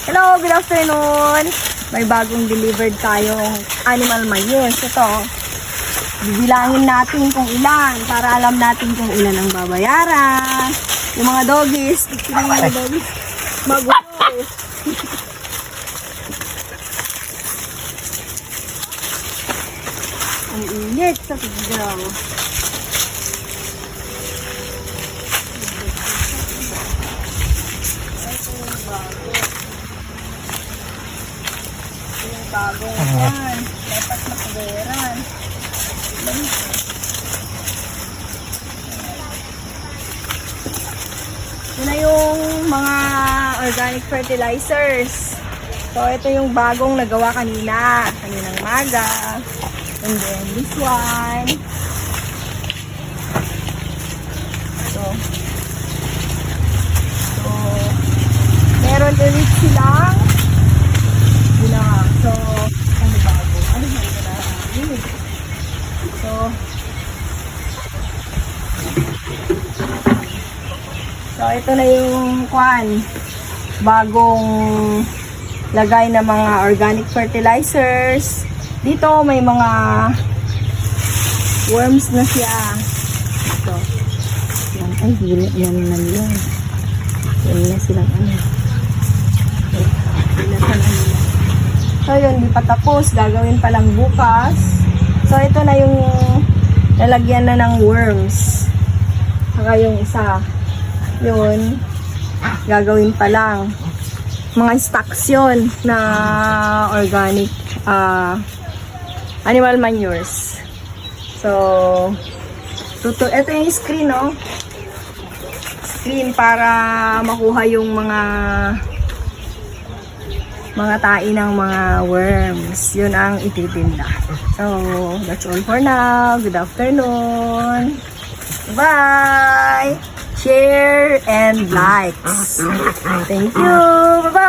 Hello, good afternoon. May bagong delivered tayong animal mayonnaise. Ito, bibilangin natin kung ilan para alam natin kung ilan ang babayaran. Yung mga doggies, yung mga doggies, magulo. Ang init sa sigaw. Bago yan. Dapat makabayaran. Ito na yung mga organic fertilizers. So, ito yung bagong nagawa kaninang maga. And then, this one. So, meron ulit silang ginawa. So, ano bago? Ano ba ito na? So, ito na yung bagong lagay na mga organic fertilizers. Dito may mga worms na siya. Ito. Yan. Ay, yan na yun. Yan na silang ano. So, yun, di pa tapos. Gagawin pa lang bukas. So, ito na yung lalagyan na ng worms. Saka yung isa. Yun. Gagawin pa lang. Mga stocks yun na organic animal manures. So, ito yung screen, no? Screen para makuha yung mga tae ng mga worms. Yun ang ititinda. So, that's all for now. Good afternoon. Bye! Share and likes. Thank you. Bye-bye.